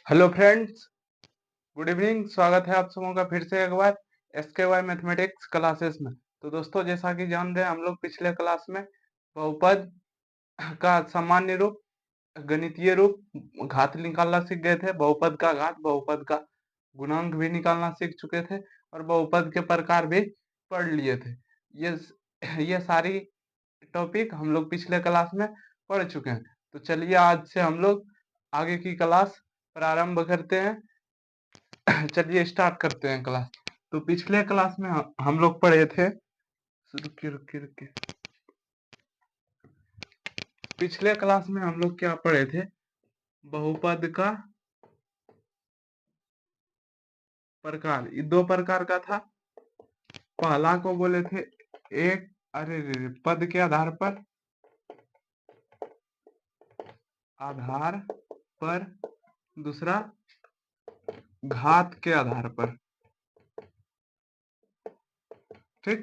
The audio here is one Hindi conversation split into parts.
Hello friends, good evening. स्वागत है आप सबों का फिर से एक बार SKY मैथमेटिक्स क्लासेस में। तो दोस्तों, जैसा कि जान रहे हैं, हम लोग पिछले क्लास में बहुपद का सामान्य रूप, गणितीय रूप, घात निकालना सीख गए थे। बहुपद का घात, बहुपद का गुणांक भी निकालना सीख चुके थे और बहुपद के प्रकार भी पढ़ लिए थे। ये ये सारी टॉपिक हम लोग पिछले क्लास में पढ़ चुके हैं। तो चलिए, आज से हम लोग आगे की क्लास प्रारंभ करते हैं। चलिए स्टार्ट करते हैं क्लास। तो पिछले क्लास में हम लोग पढ़े थे। रुकिए रुकिए रुकिए। पिछले क्लास में हम लोग क्या पढ़े थे? बहुपद का प्रकार। ये दो प्रकार का था। पहला को बोले थे एक, अरे रे रे, पद के आधार पर, दूसरा घात के आधार पर। ठीक।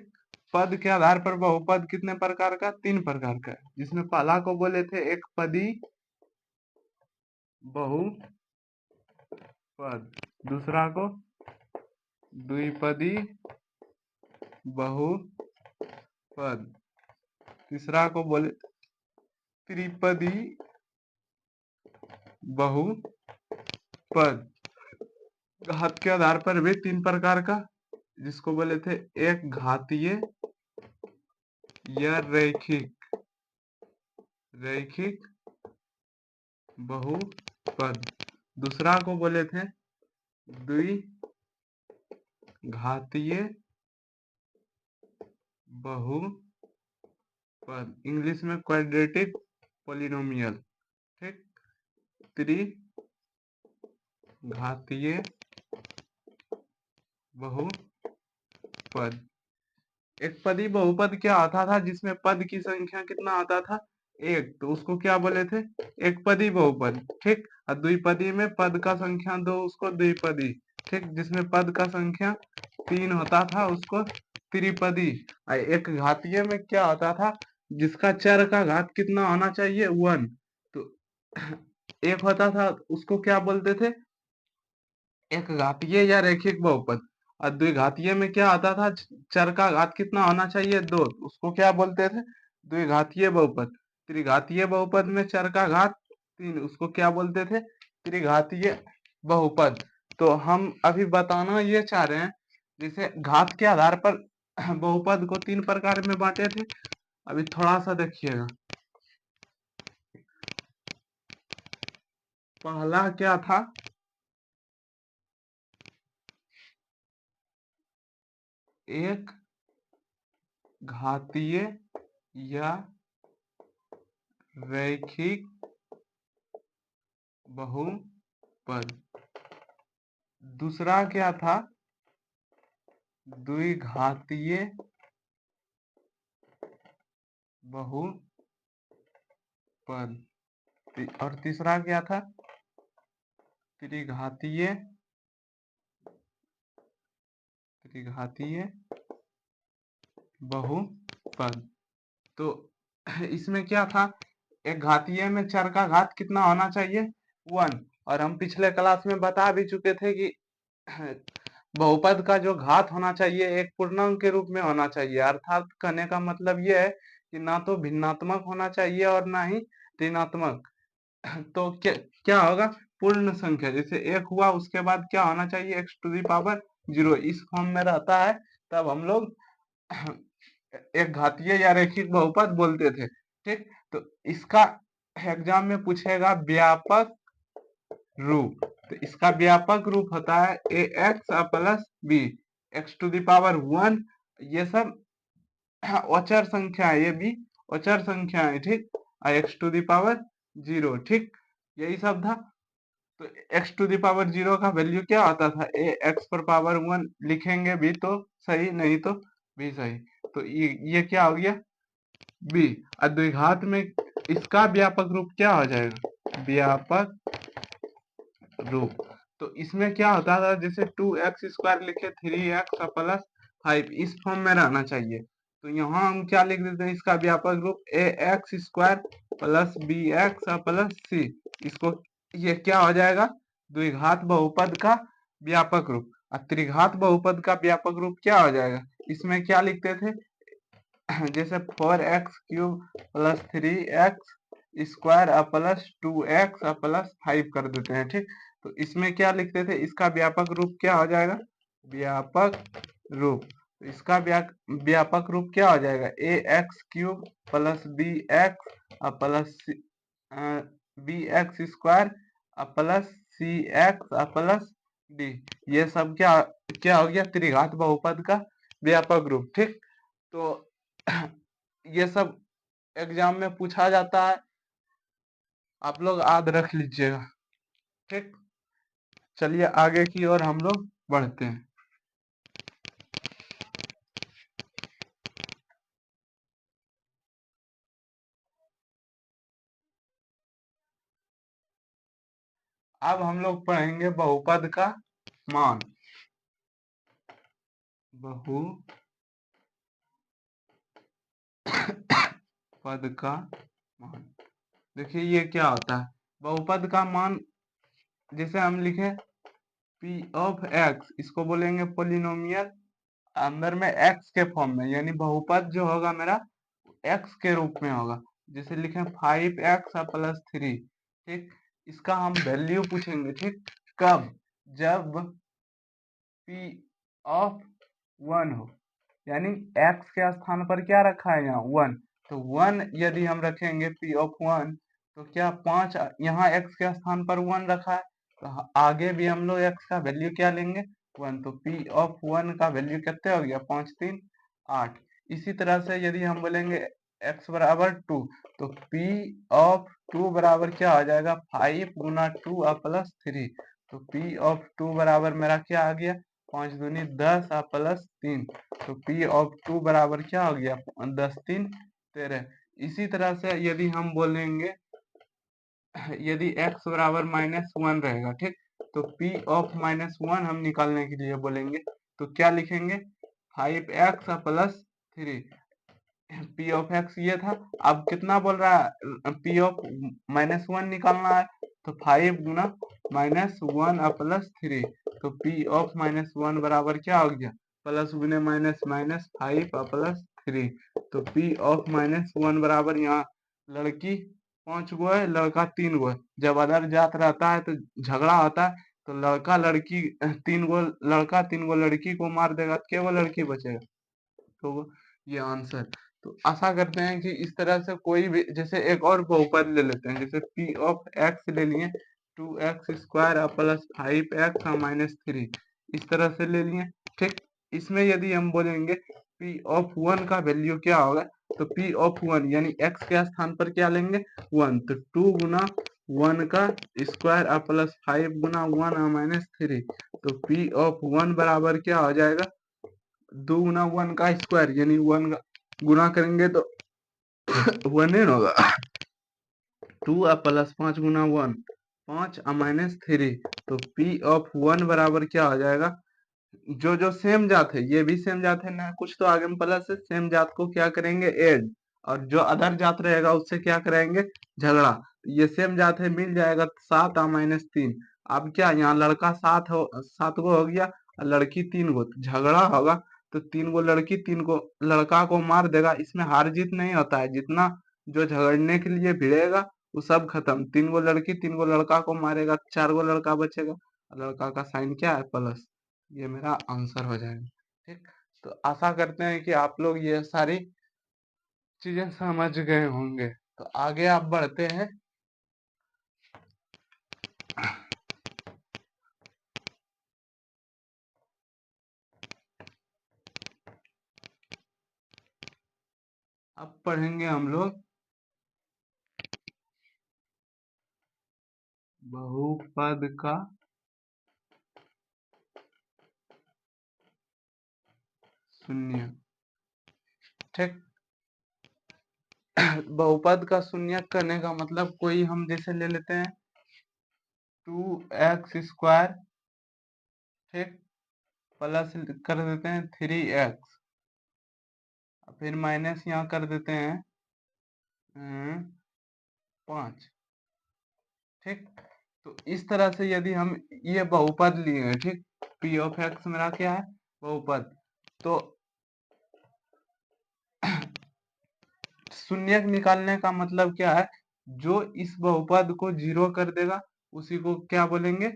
पद के आधार पर बहुपद कितने प्रकार का? 3 प्रकार का है, जिसमें पहला को बोले थे एक पदी बहुपद, दूसरा को द्विपदी बहुपद, तीसरा को बोले त्रिपदी बहुपद। घात के आधार पर भी 3 प्रकार का, जिसको बोले थे एक घातीय या रैखिक बहुपद, दूसरा को बोले थे द्विघातीय बहुपद, इंग्लिश में क्वाड्रेटिक पॉलिनोमियल। ठीक। त्रिघातीय बहुपद। एक पदी बहुपद क्या आता था? जिसमें पद की संख्या कितना आता था? एक, तो उसको क्या बोले थे? एक पदी बहुपद। ठीक। और द्विपदी में पद का संख्या 2, उसको द्विपदी। ठीक। जिसमें पद का संख्या 3 होता था, उसको त्रिपदी। और एक घातीय में क्या होता था? जिसका चर का घात कितना होना चाहिए? 1। तो एक होता था, उसको क्या बोलते थे? एक घातीय या रैखिक बहुपद। और द्विघातीय में क्या आता था? चर का घात कितना होना चाहिए? 2, उसको क्या बोलते थे? द्विघातीय बहुपद। त्रिघातीय बहुपद में चर का घात 3, उसको क्या बोलते थे? त्रिघातीय बहुपद। तो हम अभी बताना ये चाह रहे हैं, जैसे घात के आधार पर बहुपद को 3 प्रकार में बांटे थे। अभी थोड़ा सा देखिएगा। पहला क्या था? एक घातीय या रैखिक बहुपद। दूसरा क्या था? द्विघातीय बहुपद। और तीसरा क्या था? त्रिघातीय बहुपद। तो इसमें क्या था? एक घातीय में चर का घात कितना होना चाहिए? 1। और हम पिछले क्लास में बता भी चुके थे कि बहुपद का जो घात होना चाहिए एक पूर्णांक के रूप में होना चाहिए। अर्थात कहने का मतलब यह है कि ना तो भिन्नात्मक होना चाहिए और ना ही ऋणात्मक। तो क्या होगा? पूर्ण संख्या। जैसे 1 हुआ, उसके बाद क्या होना चाहिए? x⁻0। इस फॉर्म में रहता है, तब हम लोग एक घातीय या रैखिक बहुपद बोलते थे। ठीक। तो इसका एग्जाम में पूछेगा व्यापक रूप। तो इसका व्यापक रूप होता है ax प्लस b, x⁻1। ये सब अचर संख्या है, ये भी अचर संख्या है। ठीक। और x⁻0। ठीक। यही सब था। तो x⁻0 का वैल्यू क्या आता था? x⁻1 लिखेंगे भी तो सही, नहीं तो भी सही। तो ये क्या हो गया? b। और द्विघात में इसका व्यापक रूप क्या हो जाएगा? व्यापक रूप। तो इसमें क्या होता था? जैसे 2x² लिखे, 3x प्लस 5, इस फॉर्म में रहना चाहिए। तो यहाँ हम क्या लिख देते हैं? इसका व्यापक रूप ax² plus bx plus c। इसको ये क्या हो जाएगा? द्विघात बहुपद का व्यापक रूप। और त्रिघात बहुपद का व्यापक रूप क्या हो जाएगा? इसमें क्या लिखते थे? जैसे 4x³ plus 3x square plus 2x plus 5 कर देते हैं, ठीक। तो इसमें क्या लिखते थे? इसका व्यापक रूप क्या हो जाएगा? व्यापक रूप, तो इसका व्यापक रूप क्या हो जाएगा? ax³ plus bx plus bx square plus cx plus d। ये सब क्या क्या हो गया? त्रिघात बहुपद का व्यापक रूप, ठीक। तो ये सब एग्जाम में पूछा जाता है, आप लोग याद रख लीजिएगा, ठीक। चलिए आगे की ओर हम लोग बढ़ते हैं। अब हम लोग पढ़ेंगे बहुपद का मान। बहुपद का मान, देखिए ये क्या होता है? बहुपद का मान जैसे हम लिखे p ऑफ x, इसको बोलेंगे पोलिनोमियल, अंदर में x के फॉर्म में, यानी बहुपद जो होगा मेरा x के रूप में होगा। जैसे लिखे 5x प्लस 3, ठीक। इसका हम वैल्यू पूछेंगे, ठीक। कब? जब p ऑफ 1 हो, यानी x के स्थान पर क्या रखा है? यहाँ 1। तो 1 यदि हम रखेंगे p ऑफ 1, तो क्या 5 यहाँ x के स्थान पर 1 रखा है, तो आगे भी हम लोग x का वैल्यू क्या लेंगे? 1। तो p ऑफ 1 का वैल्यू कितने हो गया? 5 3 8। इसी तरह से यदि हम बोलेंगे x बराबर 2, तो p ऑफ 2 बराबर क्या हो जाएगा? 5 गुना 2 प्लस 3। तो p ऑफ 2 बराबर मेरा क्या आ गया? 5 दूनी 10 प्लस 3। तो p ऑफ 2 बराबर क्या हो गया? 10 3 13। इसी तरह से यदि हम बोलेंगे, यदि x बराबर -1 रहेगा, ठीक। तो p ऑफ -1 हम निकालने के लिए बोलेंगे, तो क्या लिखेंगे? 5x plus 3। p of x ये था। अब कितना बोल रहा है? p ऑफ -1 निकालना है, तो 5 गुना -1 प्लस 3। तो p ऑफ -1 बराबर क्या हो गया? प्लस गुने माइनस माइनस 5 प्लस 3। तो p ऑफ -1 बराबर, यहाँ लड़की 5 गो है, लड़का 3 गो है। जब अदर जात रहता है तो झगड़ा होता है, तो लड़का लड़की 3 गो लड़का 3 गो लड़की को मार देगा, तो केवल लड़की बचेगा। तो ये आंसर। तो आशा करते हैं कि इस तरह से कोई भी, जैसे एक और बहुपद ले लेते हैं, जैसे p ऑफ x ले लिए 2x square plus 5x minus 3, इस तरह से ले लिए, ठीक। इसमें यदि हम बोलेंगे p ऑफ 1 का वैल्यू क्या होगा, तो p ऑफ 1 यानी x के स्थान पर क्या लेंगे? 1। तो 2 गुना 1 का स्क्वायर प्लस 5 गुना 1 माइनस 3। तो p ऑफ 1 बराबर क्या हो जाएगा? 2 गुना 1 का स्क्वायर, यानी 1 गुना करेंगे तो 1 ही होगा। 2 प्लस 5 गुना 1 5 माइनस 3। तो p ऑफ 1 बराबर क्या हो जाएगा? जो जो सेम जात है, ये भी सेम जात है ना, कुछ तो आगे में प्लस है, सेम जात को क्या करेंगे? ऐड। और जो अदर जात रहेगा उससे क्या करेंगे? झगड़ा। ये सेम जात है, मिल जाएगा 7 माइनस 3। अब क्या, यहाँ लड़का 7 गो हो गया और लड़की 3 गो, तो झगड़ा होगा। तो 3 गो लड़की 3 गो लड़का को मार देगा। इसमें हार जीत नहीं होता है, जितना जो झगड़ने के लिए भिड़ेगा वो सब खत्म। 3 गो लड़की 3 गो लड़का को मारेगा, 4 गो लड़का बचेगा। लड़का का साइन क्या है? प्लस। ये मेरा आंसर हो जाएगा, ठीक। तो आशा करते हैं कि आप लोग ये सारी चीजें समझ गए होंगे। तो आगे आप बढ़ते हैं। अब पढ़ेंगे हम लोग बहुपद का शून्य, ठीक। बहुपद का शून्य करने का मतलब, कोई हम जैसे ले लेते हैं 2x स्क्वायर, ठीक, प्लस कर देते हैं 3x, फिर माइनस यहाँ कर देते हैं 5, ठीक। तो इस तरह से यदि हम ये बहुपद लिए हैं, ठीक, पी ऑफ एक्स मेरा क्या है, बहुपद, तो शून्यक निकालने का मतलब क्या है, जो इस बहुपद को जीरो कर देगा उसी को क्या बोलेंगे,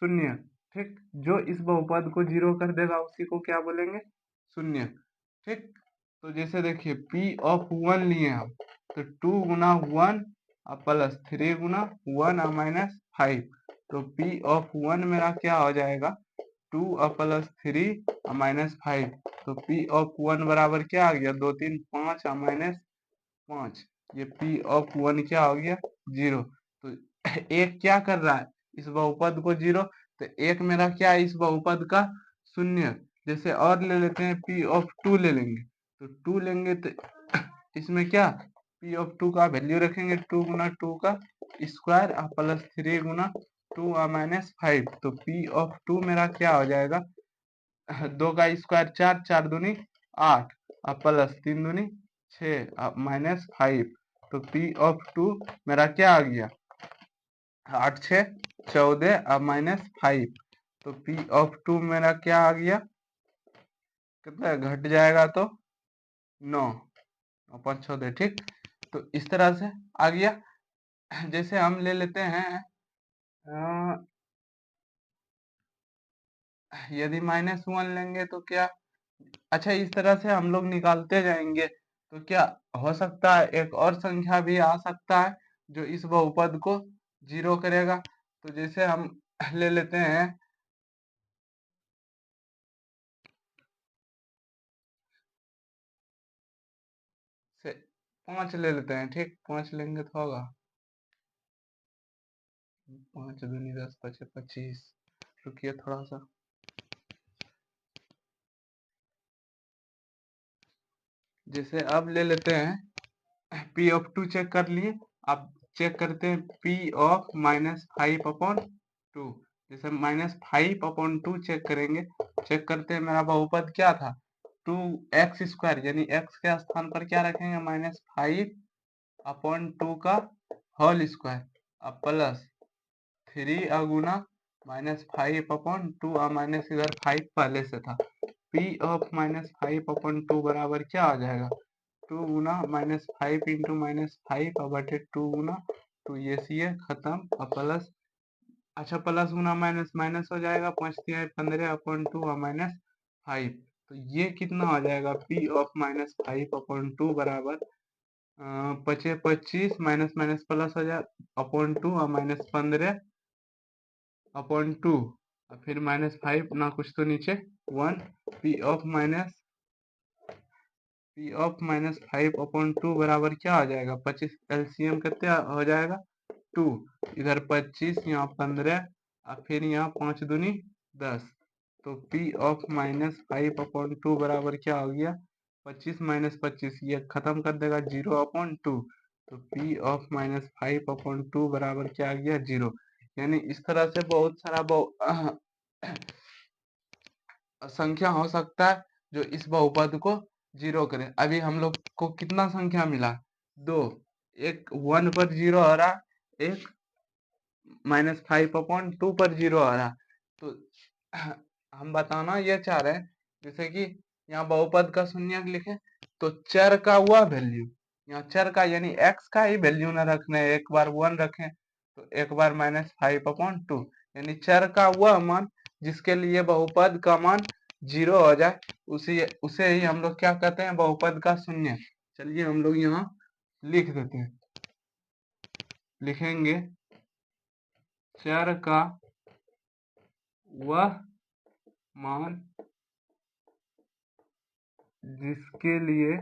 शून्य। ठीक, जो इस बहुपद को जीरो कर देगा उसी को क्या बोलेंगे, शून्य। ठीक, तो जैसे देखिए पी ऑफ वन लिए हम, तो 2 गुना 1 प्लस 3 गुना 1 माइनस 5, तो पी ऑफ वन मेरा क्या हो जाएगा, 2 प्लस 3 माइनस 5, तो पी ऑफ वन बराबर क्या आ गया, 2 3 5 माइनस 5, ये पी ऑफ वन क्या हो गया, जीरो। तो एक क्या कर रहा है, इस बहुपद को जीरो, तो एक मेरा क्या है, इस बहुपद का शून्य। जैसे और ले लेते हैं, पी ऑफ टू ले लेंगे, तो टू लेंगे तो इसमें क्या, पी ऑफ टू का वैल्यू रखेंगे 2 गुना 2 का स्क्वायर प्लस 3 गुना 2 माइनस 5, तो पी ऑफ टू मेरा क्या हो जाएगा, 2 का स्क्वायर 4, 4 दूनी 8 प्लस 3 दूनी 6 माइनस 5, तो पी ऑफ टू मेरा क्या आ गया, 8 6 14 माइनस 5, तो पी ऑफ टू मेरा क्या आ गया, कितना घट जाएगा, तो 9 अपन 14, ठीक। तो इस तरह से आ गया। जैसे हम ले लेते हैं यदि -1 लेंगे तो क्या, अच्छा इस तरह से हम लोग निकालते जाएंगे, तो क्या हो सकता है, एक और संख्या भी आ सकता है जो इस बहुपद को जीरो करेगा। तो जैसे हम ले लेते हैं से 5 ले लेते हैं, ठीक, 5 लेंगे तो होगा 5 दूनी 10 5 25, रुकिए थोड़ा सा, जैसे अब ले लेते हैं पी ऑफ टू चेक कर लिए, अब चेक करते हैं पी ऑफ -5/2, जैसे -5/2 चेक करेंगे, चेक करते हैं मेरा बहुपद क्या था, 2x² यानी x के स्थान पर क्या रखेंगे, -5/2 का होल स्क्वायर अब प्लस 3 गुना -5/2 माइनस इधर 5 पहले से था, पी ऑफ -5/2 बराबर क्या आ जाएगा, 2 गुना -5 × -5 / 2 गुना 2, ये सी है खत्म, अब प्लस, अच्छा प्लस गुना माइनस माइनस हो जाएगा, 5×3 = 15/2 -5, तो ये कितना हो जाएगा, पी ऑफ -5/2 बराबर 25 माइनस माइनस प्लस हो जाए /2 -15/2, और फिर -5 ना कुछ तो नीचे 1, पी ऑफ -5/2 बराबर क्या आ जाएगा, 25 एलसीएम कितने हो जाएगा 2, इधर 25 यहाँ 15 और फिर यहाँ 5 दूनी 10, तो पी ऑफ -5/2 बराबर क्या हो गया, 25 माइनस 25 ये खत्म कर देगा 0/2, तो पी ऑफ -5/2 बराबर क्या आ गया, 0। यानी इस तरह से बहुत सारा संख्या हो सकता है जो इस बहुपद को जीरो करे। अभी हम लोग को कितना संख्या मिला, दो, एक 1 पर जीरो आ रहा, एक -5/2 पर जीरो आ रहा। तो हम बताना ये चाह रहे हैं, जैसे कि यहाँ बहुपद का शून्यक लिखे, तो चर का वह वैल्यू, यहाँ चर का यानी x का ही वैल्यू न रखना है, एक बार 1 रखें तो एक बार -5/2, यानी चर का वह मान जिसके लिए बहुपद का मान जीरो हो जाए, उसे ही हम लोग क्या कहते हैं, बहुपद का शून्य। चलिए हम लोग यहाँ लिख देते हैं, लिखेंगे चर का वह मान जिसके लिए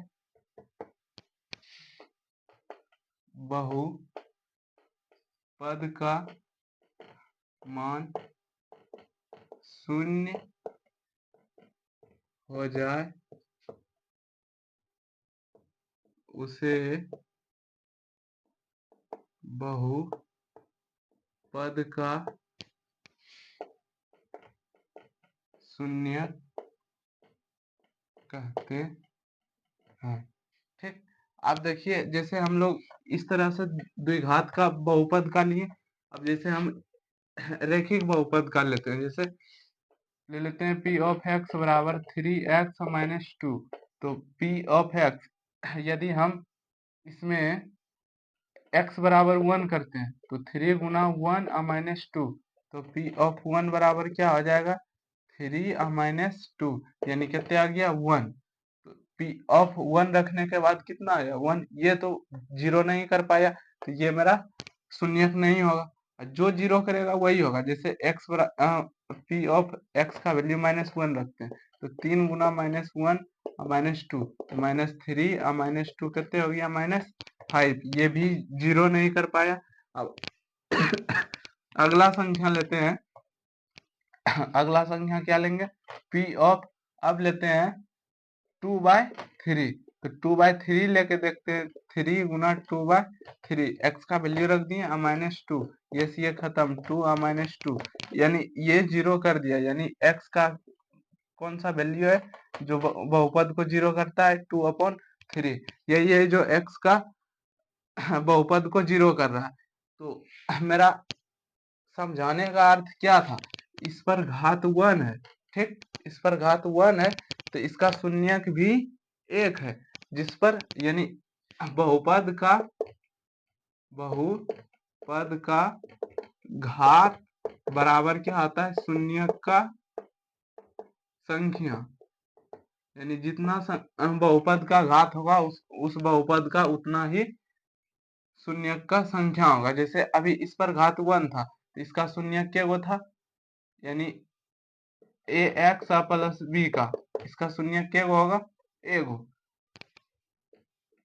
बहुपद का मान शून्य हो जाए उसे बहुपद का शून्य कहते हैं। ठीक, अब देखिए जैसे हम लोग इस तरह से द्विघात का बहुपद का लिए, अब जैसे हम रैखिक बहुपद का लेते हैं, जैसे ले लेते हैं पी ऑफ एक्स बराबर 3x-2। तो पी ऑफ एक्स यदि हम इसमें x बराबर 1 करते हैं तो 3 गुना 1-2, तो पी ऑफ 1 बराबर क्या हो जाएगा 3-2, यानी कितने आ गया 1। तो पी ऑफ 1 रखने के बाद कितना आया 1, ये तो जीरो नहीं कर पाया तो ये मेरा शून्यक नहीं होगा, और जो जीरो करेगा वही होगा। जैसे एक्स पी ऑफ एक्स का वैल्यू -1 रखते हैं तो 3 गुना -1-2, तो -3 और -2 कितने हो गया -5, ये भी जीरो नहीं कर पाया। अब अगला संख्या लेते हैं। अगला संख्या क्या लेंगे पी ऑफ, अब लेते हैं 2/3, तो 2/3 लेके देखते हैं। 3 गुना 2/3, एक्स का वैल्यू रख दिए -2, ये से ये खत्म 2 और -2, यानी ये जीरो कर दिया, यानी एक्स का कौन सा वैल्यू है जो बहुपद को जीरो करता है 2/3, यही है जो एक्स का बहुपद को जीरो कर रहा है। तो मेरा समझाने का अर्थ क्या था, इस पर घात 1 है, ठीक, इस पर घात 1 है तो इसका शून्यक भी 1 है, जिस पर यानी बहुपद का घात बराबर क्या आता है शून्यक का संख्या, यानी जितना बहुपद का घात होगा उस बहुपद का उतना ही शून्यक का संख्या होगा। जैसे अभी इस पर घात 1 था तो इसका शून्यक क्या वो था, यानी ए एक्स प्लस बी का, इसका शून्यक क्या होगा एगो।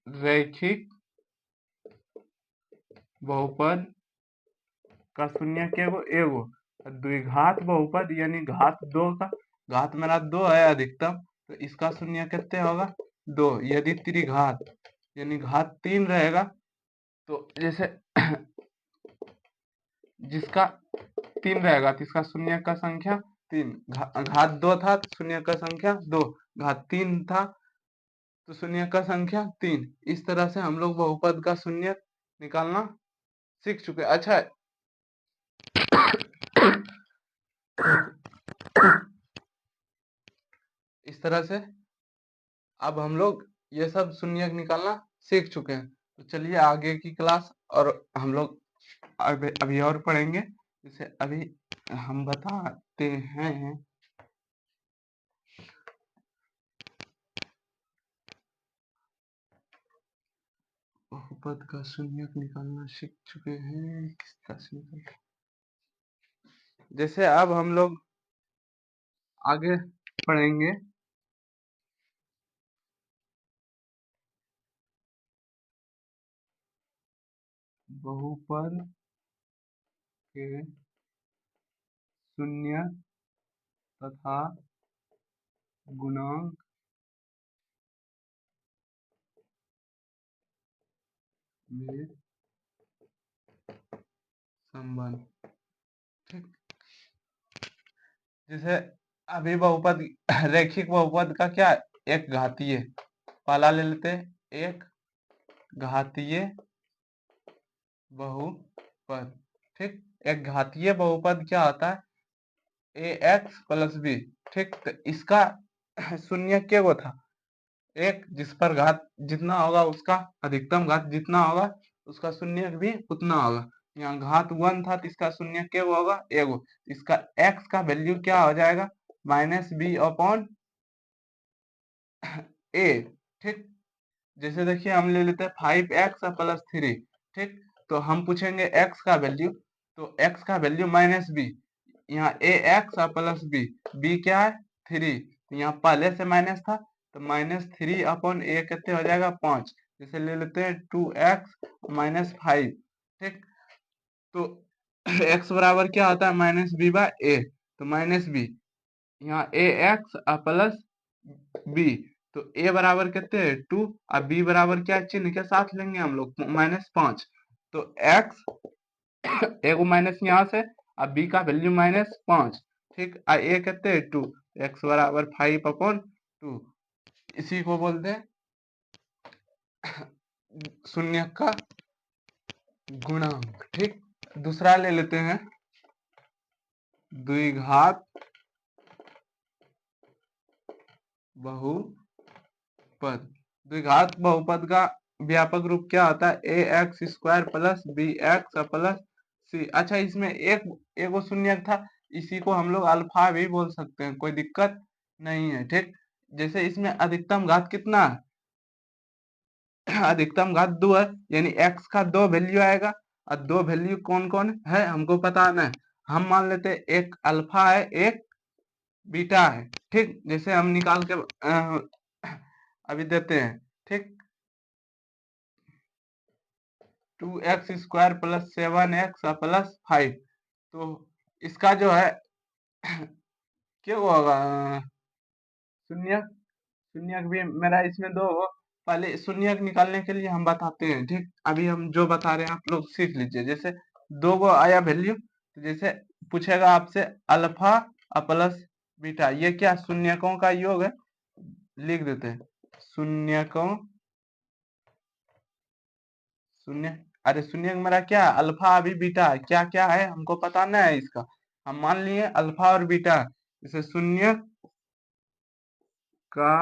रैखिक बहुपद का शून्यक क्या हो एगो, द्विघात बहुपद यानी घात 2 का, घात मेरा 2 है अधिकतम, तो इसका शून्य कितने होगा 2। यदि त्रिघात यानी घात 3 रहेगा तो जैसे जिसका 3 रहेगा तो इसका शून्य का संख्या 3, घात 2 था तो शून्य का संख्या 2, घात 3 था तो शून्य का संख्या 3। इस तरह से हम लोग बहुपद का शून्य निकालना सीख चुके। अच्छा इस तरह से अब हम लोग ये सब शून्यक निकालना सीख चुके हैं। तो चलिए आगे की क्लास और हम लोग अभी और पढ़ेंगे। जैसे अभी हम बताते हैं बहुपद का शून्यक निकालना सीख चुके हैं, किस तरह से निकलता है। जैसे अब हम लोग आगे पढ़ेंगे बहुपद के शून्य तथा गुणांक में संबंध, ठीक। जैसे अभी बहुपद रैखिक बहुपद का क्या एक घातीय, पहला ले लेते हैं एक घातीय बहुपद, ठीक। एक घातीय बहुपद क्या होता है ए एक्स प्लस बी, ठीक। तो इसका शून्य क्या वो था एक, जिस पर घात जितना होगा उसका अधिकतम घात जितना होगा उसका शून्य भी उतना होगा। यहाँ घात 1 था तो इसका शून्य क्या होगा एगो, इसका x का वैल्यू क्या हो जाएगा -b/a, ठीक। जैसे देखिए हम ले लेते हैं 5x प्लस 3, ठीक। तो हम पूछेंगे x का वैल्यू, तो x का वैल्यू -b, यहाँ ax प्लस b क्या है 3, तो यहाँ पहले से माइनस था तो -3/a कितने हो जाएगा 5। जैसे ले लेते हैं 2x - 5, ठीक। तो x बराबर क्या होता है -b/a, तो -b, यहाँ ax प्लस b, तो a बराबर कितने है 2 और b बराबर क्या चिन्ह के साथ लेंगे हम लोग -5, तो x एगो माइनस यहाँ से और b का वैल्यू -5, ठीक। और a कितने है 2, x बराबर 5/2, इसी को बोलते हैं शून्य का गुणांक, ठीक। दूसरा ले लेते हैं द्विघात बहुपद। द्विघात बहुपद का व्यापक रूप क्या होता है? A X square plus B X plus C. अच्छा, इसमें एक वो शून्यक था, इसी को हम लोग अल्फा भी बोल सकते हैं, कोई दिक्कत नहीं है। ठीक, जैसे इसमें अधिकतम घात कितना है? अधिकतम घात 2 है, यानी x का 2 वैल्यू आएगा। और 2 वैल्यू कौन कौन है हमको पता है। हम मान लेते हैं एक अल्फा है, एक बीटा है। ठीक, जैसे हम निकाल के अभी देते हैं। ठीक, 2x² प्लस 7x प्लस 5। तो इसका जो है क्या होगा? शून्य। शून्य भी मेरा इसमें दो हो। पहले शून्य निकालने के लिए हम बताते हैं। ठीक, अभी हम जो बता रहे हैं आप लोग सीख लीजिए। जैसे दो गो आया वैल्यू, तो जैसे पूछेगा आपसे अल्फा प्लस बीटा, ये क्या शून्यकों का योग है, लिख देते हैं शून्यकों। शून्य, अरे शून्य मेरा क्या है? अल्फा अभी बीटा है, क्या क्या है हमको पता नहीं है इसका। हम मान लिए अल्फा और बीटा, जैसे शून्य का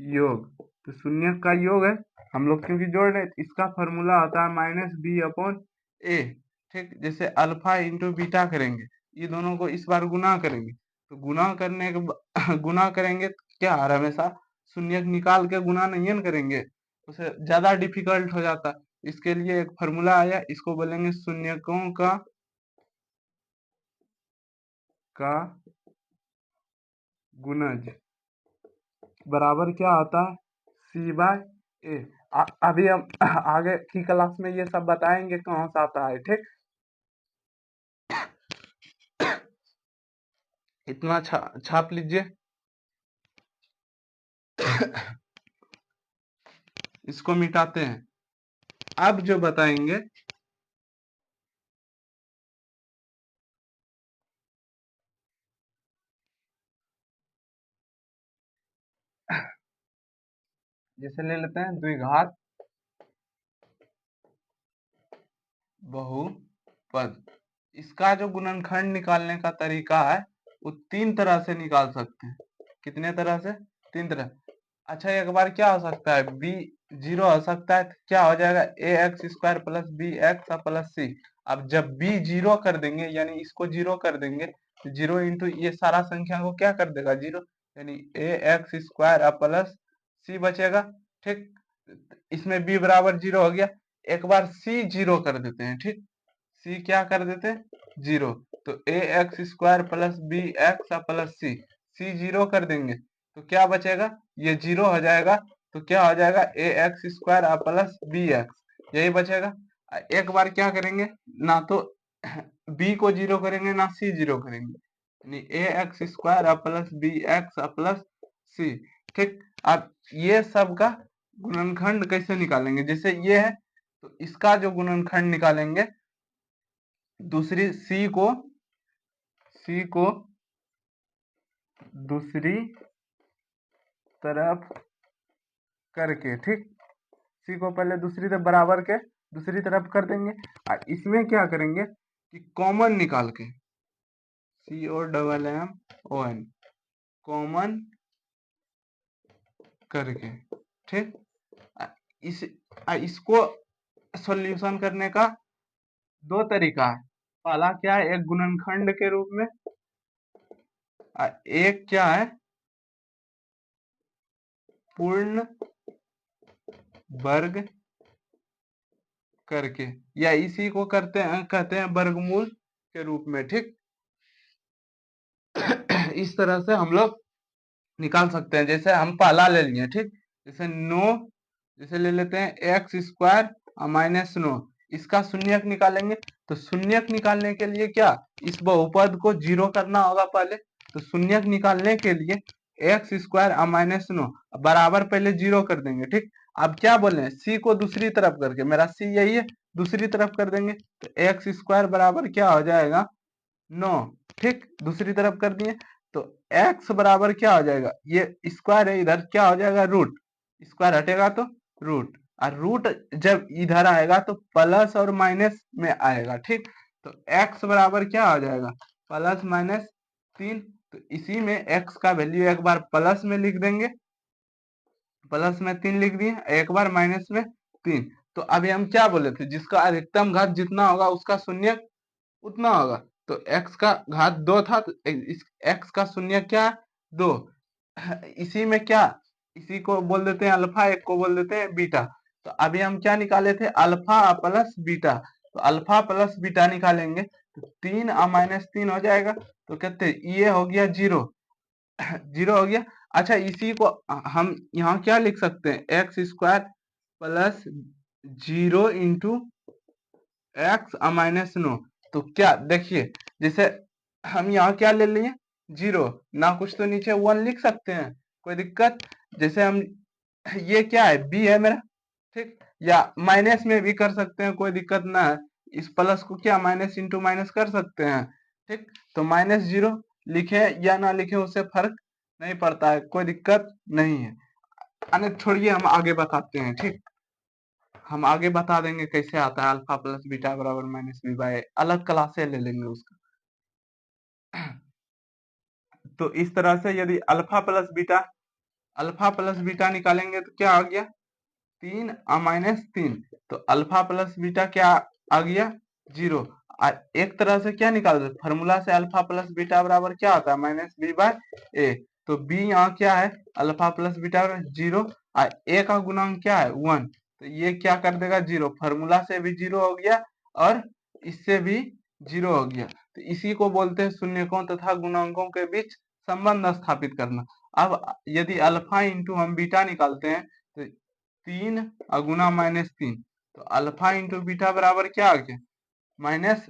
योग। तो शून्य का योग है, हम लोग क्योंकि जोड़ रहे, इसका फॉर्मूला होता है -b/a। ठीक, जैसे अल्फा इंटू बीटा करेंगे, ये दोनों को इस बार गुना करेंगे, तो गुना करने के गुना करेंगे तो क्या हर हमेशा शून्य निकाल के गुना नहीं न करेंगे, उसे ज्यादा डिफिकल्ट हो जाता है। इसके लिए एक फॉर्मूला आया, इसको बोलेंगे शून्यकों का गुणज बराबर क्या होता है? c/a। अभी हम आगे की क्लास में ये सब बताएंगे कहाँ से आता है। ठीक, इतना छाप लीजिए। इसको मिटाते हैं। अब जो बताएंगे, जैसे ले लेते हैं द्विघात बहुपद। इसका जो गुणनखंड निकालने का तरीका है वो 3 तरह से निकाल सकते हैं। कितने तरह से? 3 तरह। अच्छा, एक बार क्या हो सकता है? बी जीरो हो सकता है, तो क्या हो जाएगा? ax² plus B X plus C. अब जब बी जीरो कर देंगे, यानी इसको जीरो कर देंगे, तो जीरो इंटू ये सारा संख्या को क्या कर देगा? जीरो, यानी ax² प्लस सी बचेगा। ठीक, इसमें b बराबर जीरो हो गया। एक बार c जीरो कर देते हैं। ठीक, c क्या कर देते हैं? जीरो। तो ax² plus B X plus C, c zero कर देंगे तो क्या बचेगा? ये जीरो हो जाएगा, तो क्या हो जाएगा? ax² प्लस बी एक्स, यही बचेगा। एक बार क्या करेंगे, ना तो b को जीरो करेंगे ना c जीरो करेंगे, यानी ax² plus B X plus C. ठीक, अब ये सब का गुणनखंड कैसे निकालेंगे? जैसे ये है, तो इसका जो गुणनखंड निकालेंगे, दूसरी c को दूसरी तरफ करके। ठीक, c को पहले दूसरी तरफ बराबर के दूसरी तरफ कर देंगे, और इसमें क्या करेंगे कि कॉमन निकाल के COMMON कॉमन करके। ठीक, इस इसको सॉल्यूशन करने का दो तरीका है। पहला क्या है? एक गुणनखंड के रूप में, एक क्या है? पूर्ण वर्ग करके, या इसी को कहते हैं वर्गमूल के रूप में। ठीक, इस तरह से हम लोग निकाल सकते हैं। जैसे हम पहला ले लिए। ठीक, जैसे 9, जैसे ले लेते हैं x² -9, इसका शून्यक निकालेंगे। तो शून्यक निकालने के लिए क्या, इस बहुपद को जीरो करना होगा पहले। तो शून्यक निकालने के लिए x² -9 बराबर पहले जीरो कर देंगे। ठीक, अब क्या बोले हैं? c को दूसरी तरफ करके, मेरा c यही है, दूसरी तरफ कर देंगे, तो x² बराबर क्या हो जाएगा? 9। ठीक, दूसरी तरफ कर दिए, तो x बराबर क्या हो जाएगा? ये स्क्वायर है, इधर क्या हो जाएगा? रूट। स्क्वायर हटेगा तो रूट। और रूट जब इधर आएगा तो प्लस और माइनस में आएगा, ठीक। तो x बराबर क्या आ जाएगा, प्लस माइनस 3। तो इसी में x का वैल्यू एक बार प्लस में लिख देंगे, प्लस में 3 लिख दिए, एक बार माइनस में 3। तो अभी हम क्या बोले थे, जिसका अधिकतम घात जितना होगा उसका शून्य उतना होगा। तो x का घात 2 था, तो इस x का शून्य क्या है, 2। इसी में क्या, इसी को बोल देते हैं अल्फा, एक को बोल देते हैं बीटा। तो अभी हम क्या निकाले थे, अल्फा प्लस बीटा। तो अल्फा प्लस बीटा निकालेंगे तो 3 और माइनस 3 हो जाएगा। तो कहते ये हो गया 0, 0 हो गया। अच्छा, इसी को हम यहाँ क्या लिख सकते हैं, x square plus 0 into x minus 9। तो क्या देखिए, जैसे हम यहाँ क्या ले लिए, 0 ना, कुछ तो नीचे 1 लिख सकते हैं, कोई दिक्कत। जैसे हम, ये क्या है, बी है मेरा, ठीक। या माइनस में भी कर सकते हैं, कोई दिक्कत ना है। इस प्लस को क्या माइनस इंटू माइनस कर सकते हैं, ठीक। तो माइनस 0 लिखे या ना लिखे उससे फर्क नहीं पड़ता है, कोई दिक्कत नहीं है। अने छोड़िए, हम आगे बताते हैं, ठीक। हम आगे बता देंगे कैसे आता है अल्फा प्लस बीटा बराबर माइनस बी बाय, अलग क्लास से ले लेंगे उसका। तो इस तरह से यदि अल्फा प्लस बीटा निकालेंगे तो क्या आ गया, 3 और माइनस 3। तो अल्फा प्लस बीटा क्या आ गया, 0। और एक तरह से क्या निकाल दो, फॉर्मूला से अल्फा प्लस बीटा बराबर क्या होता है, माइनस बी बाय ए। तो बी यहाँ क्या है, अल्फा प्लस बीटा 0, और ए का गुणांक क्या है, 1। तो ये क्या कर देगा, 0। फॉर्मूला से भी 0 हो गया और इससे भी 0 हो गया। तो इसी को बोलते हैं शून्यकों तथा गुणांकों के बीच संबंध स्थापित करना। अब यदि अल्फा इंटू हम बीटा निकालते हैं तो 3 गुना माइनस 3। तो अल्फा इंटू बीटा बराबर क्या आ गया, माइनस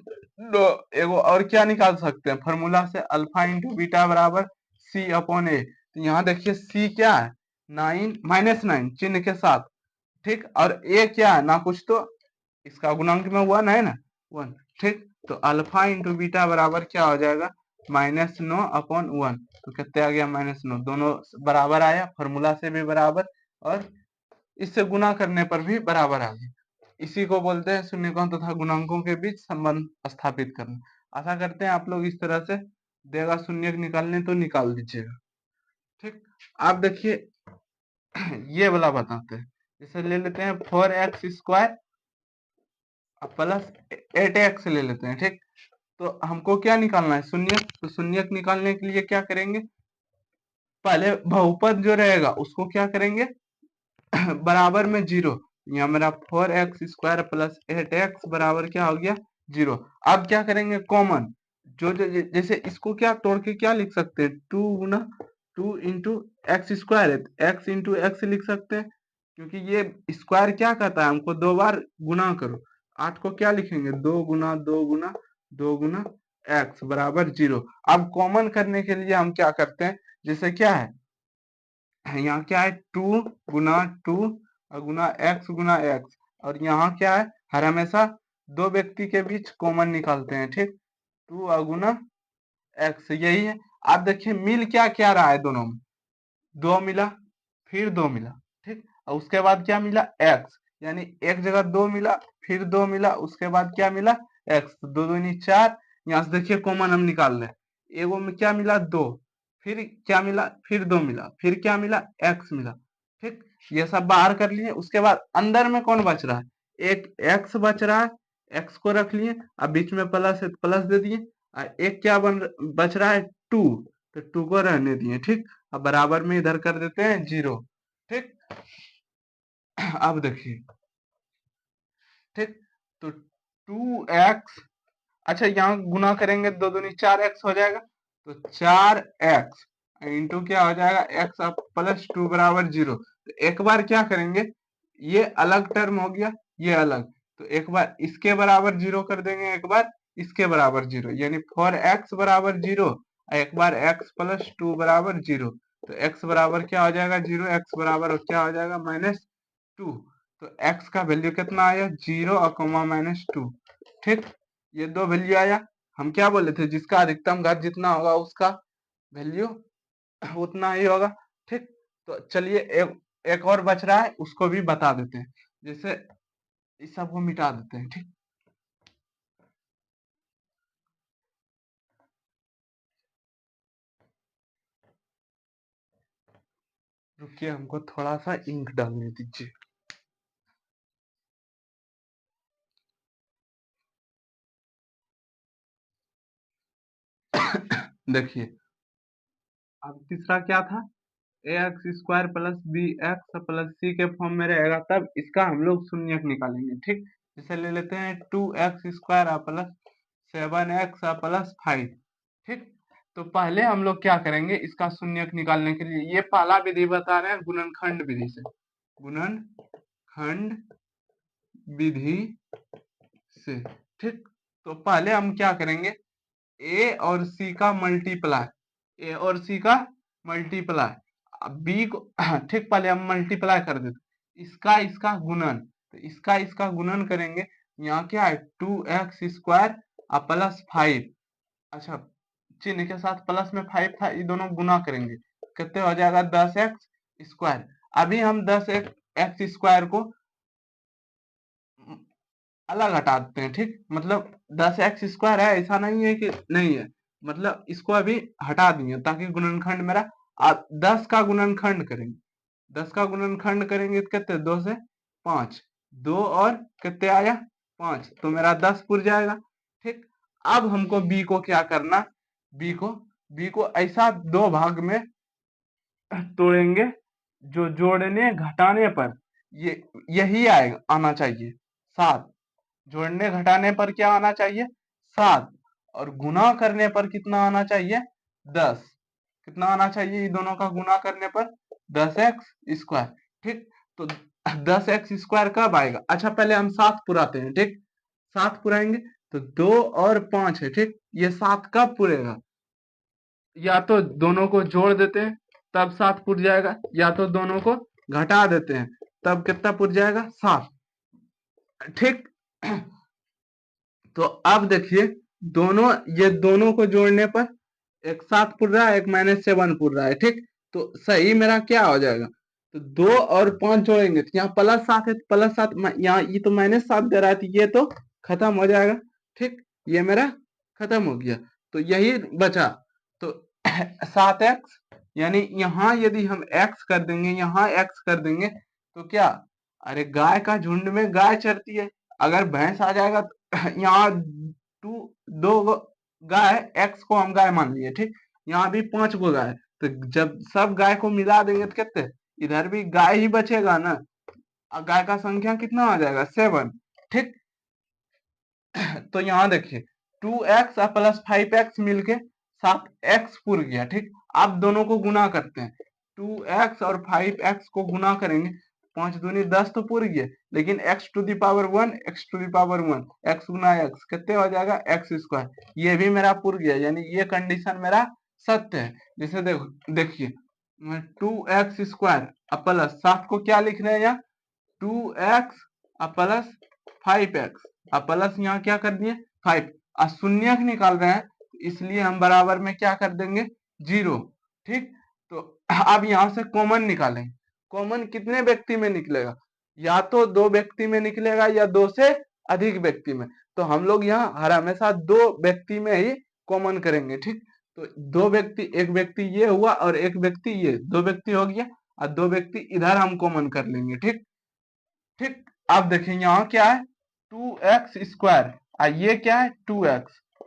2। एगो और क्या निकाल सकते हैं, फॉर्मूला से अल्फा इंटू बीटा बराबर सी अपॉन ए। तो यहाँ देखिए सी क्या है, 9 माइनस 9 चिन्ह के साथ, ठीक। और ए क्या है, ना कुछ तो इसका गुणांक में 1 है ना, 1, ठीक। तो अल्फा इंटू बीटा बराबर क्या हो जाएगा, -9 अपॉन 1। तो कितने आ गया, -9। दोनों बराबर आया, फॉर्मूला से भी बराबर और इससे गुना करने पर भी बराबर आ गया। इसी को बोलते हैं शून्यकों तथा गुणांकों के बीच संबंध स्थापित करना। आशा करते हैं आप लोग इस तरह से देगा शून्य निकालने तो निकाल दीजिएगा, ठीक। आप देखिए, ये वाला बताते हैं। जैसे ले लेते हैं 4x स्क्वायर प्लस 8x ले लेते हैं, ठीक। तो हमको क्या निकालना है, शून्य। तो शून्य निकालने के लिए क्या करेंगे, पहले बहुपद जो रहेगा उसको क्या करेंगे, बराबर में 0। यहाँ मेरा 4x स्क्वायर प्लस 8x बराबर क्या हो गया, 0। अब क्या करेंगे, कॉमन जैसे इसको क्या तोड़ के क्या लिख सकते हैं, 2 गुना 2 इंटू एक्स स्क्वायर है, x इंटू एक्स लिख सकते हैं, क्योंकि ये स्क्वायर क्या कहता है, हमको 2 बार गुना करो। 8 को क्या लिखेंगे, 2 गुना 2 गुना 2 गुना x बराबर 0। अब कॉमन करने के लिए हम क्या करते हैं, जैसे क्या है, यहाँ क्या है, 2 गुना 2 गुना एक्स गुना एक्स। और यहाँ क्या है, हर हमेशा दो व्यक्ति के बीच कॉमन निकालते हैं, ठीक। 2 गुना एक्स, यही है। आप देखिए मिल क्या क्या रहा है दोनों में, 2 मिला, फिर 2 मिला, ठीक। और उसके बाद क्या मिला, एक्स। यानी एक जगह 2 मिला, फिर 2 मिला, उसके बाद क्या मिला, एक्स। तो 2 दूनी 4। यहाँ से देखिए कॉमन हम निकाल रहे हैं, एगो में क्या मिला, 2, फिर क्या मिला, फिर 2 मिला, फिर क्या मिला, एक्स मिला, ठीक। ये सब बाहर कर लिए। उसके बाद अंदर में कौन बच रहा है, एक एक्स बच रहा है, एक्स को रख लिए, अब बीच में प्लस है प्लस दे दिए। और एक क्या बच रहा है, 2। तो 2 को रहने दिए, ठीक। अब बराबर में इधर कर देते हैं 0, ठीक। अब देखिए, ठीक। तो 2x, अच्छा यहाँ गुना करेंगे, 2 दूनी 4x हो जाएगा। तो 4x इंटू क्या हो जाएगा, x प्लस 2 बराबर 0। तो एक बार क्या करेंगे, ये अलग टर्म हो गया, ये अलग। तो एक बार इसके बराबर 0 कर देंगे, एक बार इसके बराबर 0, यानी 4x बराबर 0। एक बार x प्लस 2 बराबर 0। तो x बराबर क्या हो जाएगा, 0। x बराबर क्या हो जाएगा, -2। तो x का वैल्यू कितना आया, 0 और कॉमा -2, ठीक। ये दो वैल्यू आया। हम क्या बोले थे, जिसका अधिकतम घात जितना होगा उसका वैल्यू उतना ही होगा, ठीक। तो चलिए एक और बच रहा है, उसको भी बता देते हैं। जैसे इस सबको मिटा देते हैं, ठीक। रुकिए, हमको थोड़ा सा इंक डालने दीजिए। देखिए, अब तीसरा क्या था, A X square plus B X plus C के फॉर्म में रहेगा, तब इसका हम लोग शून्यक निकालेंगे, ठीक। जैसे ले लेते हैं 2x² प्लस 7x प्लस 5, ठीक। तो पहले हम लोग क्या करेंगे, इसका शून्यक निकालने के लिए ये पहला विधि बता रहे हैं गुणनखंड विधि से, गुणनखंड विधि से, ठीक। तो पहले हम क्या करेंगे, ए और सी का मल्टीप्लाई, ए और सी का मल्टीप्लाई, बी को ठीक, पहले हम मल्टीप्लाई कर देते, इसका इसका गुणन, तो इसका इसका गुणन करेंगे। यहाँ क्या है, 2x² प्लस 5, अच्छा चिन्ह के साथ प्लस में 5 था, ये दोनों गुना करेंगे, कितने हो जाएगा 10x²। अभी हम 10x² को अलग हटा देते हैं, ठीक। मतलब 10x² है, ऐसा नहीं है कि नहीं है, मतलब इसको अभी हटा दिए ताकि गुणनखंड मेरा, आप 10 का गुणनखंड करेंगे, 10 का गुणनखंड करेंगे तो कितने, 2 से 5, 2 और कितने आया 5, तो मेरा 10 पुर जाएगा, ठीक। अब हमको बी को क्या करना, बी को बी को ऐसा दो भाग में तोड़ेंगे जो जोड़ने घटाने पर ये यही आएगा, आना चाहिए 7, जोड़ने घटाने पर क्या आना चाहिए 7, और गुना करने पर कितना आना चाहिए 10, कितना आना चाहिए, ये दोनों का गुना करने पर 10x², ठीक। तो 10x² कब आएगा, अच्छा पहले हम 7 पुराते हैं, ठीक। 7 पुराएंगे तो 2 और 5 है, ठीक। ये 7 कब पुरेगा, या तो दोनों को जोड़ देते हैं तब 7 पुर जाएगा, या तो दोनों को घटा देते हैं तब कितना पुर जाएगा 7, ठीक। तो अब देखिए, दोनों ये दोनों को जोड़ने पर एक 7 पुर रहा है, एक -7 पुर रहा है, ठीक। तो सही मेरा क्या हो जाएगा, तो 2 और 5 जोड़ेंगे तो यहाँ +7 है, तो +7, यहाँ ये तो -7 दे रहा है, तो ये तो खत्म हो जाएगा, ठीक। ये मेरा खत्म हो गया, तो यही बचा, तो 7x, यानी यहाँ यदि हम x कर देंगे, यहाँ x कर देंगे तो क्या, अरे गाय का झुंड में गाय चरती है, अगर भैंस आ जाएगा तो यहाँ दो गाय, एक्स को हम गाय मान लिए, ठीक। यहाँ भी 5 गो गाय, तो जब सब गाय को मिला देंगे तो कितने, इधर भी गाय ही बचेगा ना, गाय का संख्या कितना आ जाएगा 7, ठीक। तो यहाँ देखिए 2x प्लस 5x मिलके 7x पुर गया, ठीक। अब दोनों को गुना करते हैं, 2x और 5x को गुना करेंगे, 5 दूनी 10 तो पुर गया, लेकिन x to the power 1, x to the power 1, x गुना x कितने हो जाएगा x², ये भी मेरा पुर गया, यानी ये कंडीशन मेरा सत्य है। जैसे देखो, देखिए 2x² प्लस 7 को क्या लिख रहे हैं यहाँ, 2x प्लस 5x, अब प्लस यहाँ क्या कर दिए 5, शून्यक निकाल रहे हैं, इसलिए हम बराबर में क्या कर देंगे 0, ठीक। तो अब यहाँ से कॉमन निकालेंगे, कॉमन कितने व्यक्ति में निकलेगा, या तो 2 व्यक्ति में निकलेगा या 2 से अधिक व्यक्ति में, तो हम लोग यहाँ हर हमेशा 2 व्यक्ति में ही कॉमन करेंगे, ठीक। तो 2 व्यक्ति, एक व्यक्ति ये हुआ और एक व्यक्ति ये, 2 व्यक्ति हो गया, और 2 व्यक्ति इधर हम कॉमन कर लेंगे, ठीक, ठीक। अब देखें यहाँ क्या है 2x², ये क्या है 2x,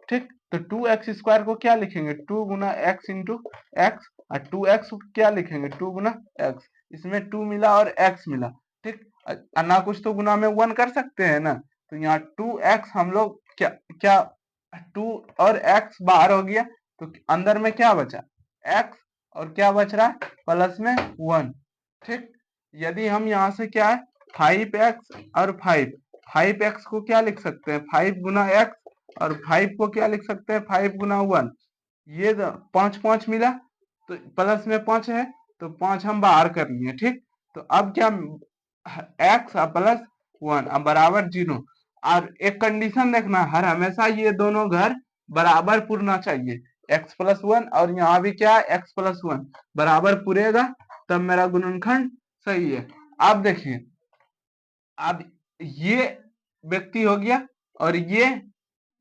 ठीक। तो 2x² को क्या लिखेंगे, 2 गुना x इंटू एक्स, और 2x को क्या लिखेंगे 2 गुना x, इसमें 2 मिला और x मिला, ठीक। ना कुछ तो गुना में 1 कर सकते हैं ना, तो यहाँ 2x हम लोग क्या क्या 2 और x बाहर हो गया, तो अंदर में क्या बचा x, और क्या बच रहा है प्लस में 1, ठीक। यदि हम यहाँ से क्या है 5x और 5x को क्या लिख सकते हैं 5 गुना x, और 5 को क्या लिख सकते हैं 5 गुना 1, ये 5 5 मिला, तो प्लस में 5 है, तो 5 हम बाहर कर लिए, ठीक। तो अब क्या x प्लस 1 अब बराबर 0, और एक कंडीशन देखना, हर हमेशा ये दोनों घर बराबर पुरना चाहिए, x प्लस 1 और यहाँ भी क्या है x प्लस 1 बराबर पुरेगा, तब मेरा गुणनखंड सही है। अब देखिए, अब ये व्यक्ति हो गया और ये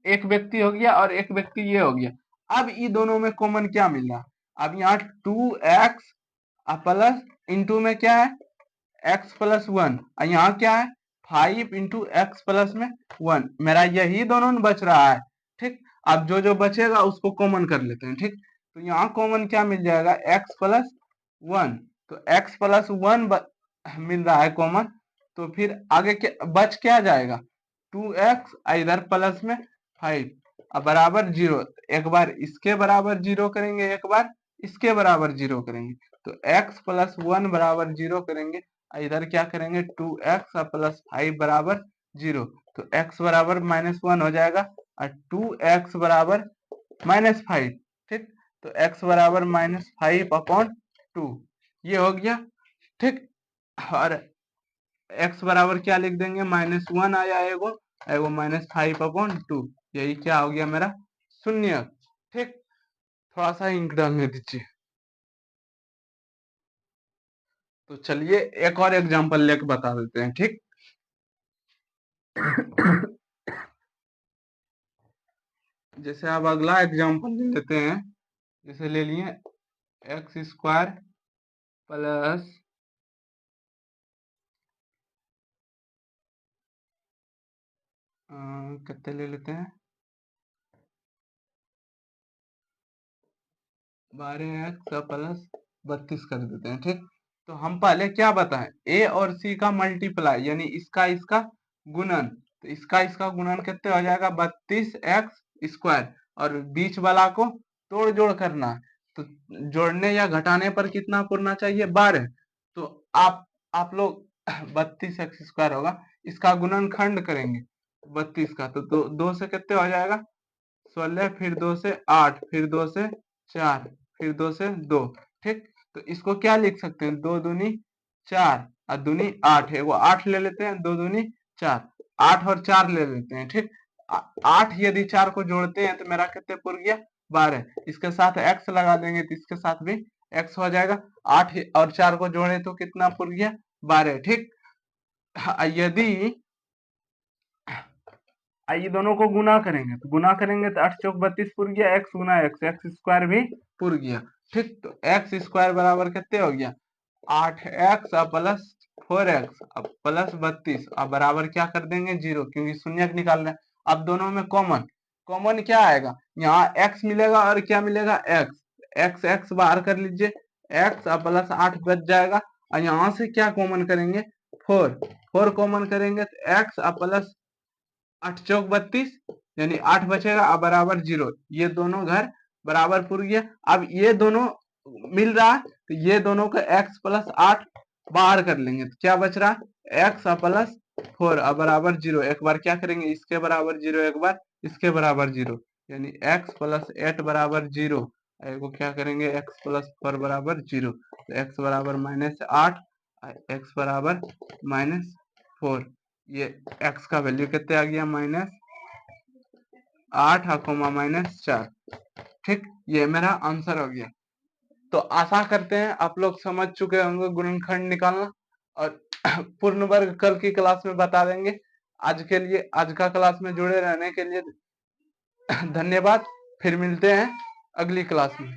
एक व्यक्ति हो गया और एक व्यक्ति ये हो गया। अब ये दोनों में कॉमन क्या मिल रहा? अब यहाँ 2x प्लस इंटू में क्या है x प्लस 1 और यहाँ क्या है 5 इंटू एक्स प्लस में 1। मेरा यही दोनों बच रहा है। ठीक, अब जो जो बचेगा उसको कॉमन कर लेते हैं। ठीक, तो यहाँ कॉमन क्या मिल जाएगा x प्लस 1। तो x प्लस 1 मिल रहा है कॉमन। तो फिर आगे क्या बच क्या जाएगा 2x इधर प्लस में 5 अब बराबर 0। एक बार इसके बराबर 0 करेंगे, एक बार इसके बराबर 0 करेंगे। तो x प्लस 1 बराबर 0 करेंगे, इधर क्या करेंगे 2x प्लस 5 बराबर 0। तो x बराबर -1 हो जाएगा और 2x बराबर -5। ठीक, तो x बराबर -5 अपॉन 2 ये हो गया। ठीक, और x बराबर क्या लिख देंगे -1 आया एगो एगो -5 अपॉन 2। यही क्या हो गया मेरा शून्य। ठीक, थोड़ा सा इंक डालने दीजिए। तो चलिए एक और एग्जांपल लेके बता देते हैं। ठीक जैसे अब अगला एग्जांपल ले लेते हैं। जैसे ले लिए एक्स स्क्वायर प्लस कितने ले लेते हैं 12x प्लस 32 कर देते हैं। ठीक, तो हम पहले क्या बताएं a और c का मल्टीप्लाई यानी इसका इसका गुणन। तो इसका इसका गुणन कितने हो जाएगा 32x स्क्वायर और बीच वाला को तोड़ जोड़ करना है। तो जोड़ने या घटाने पर कितना पूरना चाहिए 12। तो आप लोग 32x स्क्वायर होगा, इसका गुणनखंड करेंगे 32 का। तो दो से कितने हो जाएगा 16, फिर 2 से 8, फिर 2 से 4, फिर 2 से 2। ठीक, तो इसको क्या लिख सकते हैं 2 दूनी 4 और दूनी 8 है वो 8 ले लेते हैं 2 दूनी 4 8 और 4 ले लेते हैं। ठीक, 8 यदि 4 को जोड़ते हैं तो मेरा कितने पुर गया 12। इसके साथ x लगा देंगे तो इसके साथ भी x हो जाएगा। 8 और 4 को जोड़े तो कितना पुर गया 12। ठीक, यदि ये दोनों को गुना करेंगे तो गुना करेंगे तो 8 चौक 32 पुर गया, x गुना x एक्स स्क्वायर भी पुर गया। ठीक, तो एक्स स्क्वायर बराबर कितने हो गया 8x प्लस 4x अब प्लस 32 अब बराबर क्या कर देंगे 0 क्योंकि शून्य निकाल रहे हैं। अब दोनों में कॉमन कॉमन क्या आएगा यहाँ x मिलेगा और क्या मिलेगा x x बाहर कर लीजिए x प्लस 8 बच जाएगा और यहाँ से क्या कॉमन करेंगे 4 कॉमन करेंगे तो x प्लस 8 चौक 32 यानी 8 बचेगा अब बराबर 0। ये दोनों घर बराबर पुर गया। अब ये दोनों मिल रहा है तो ये दोनों का x प्लस 8 बाहर कर लेंगे तो क्या बच रहा है x प्लस 4 अब बराबर 0। एक बार क्या करेंगे इसके बराबर 0, एक बार इसके बराबर 0 यानी x प्लस 8 बराबर 0। को क्या करेंगे x प्लस 4 बराबर 0। तो x बराबर -8 x बराबर -4। ये x का वैल्यू कितने आ गया -8 -4। ठीक, ये मेरा आंसर हो गया। तो आशा करते हैं आप लोग समझ चुके होंगे गुणनखंड निकालना और पूर्ण वर्ग कल की क्लास में बता देंगे। आज के लिए आज का क्लास में जुड़े रहने के लिए धन्यवाद। फिर मिलते हैं अगली क्लास में।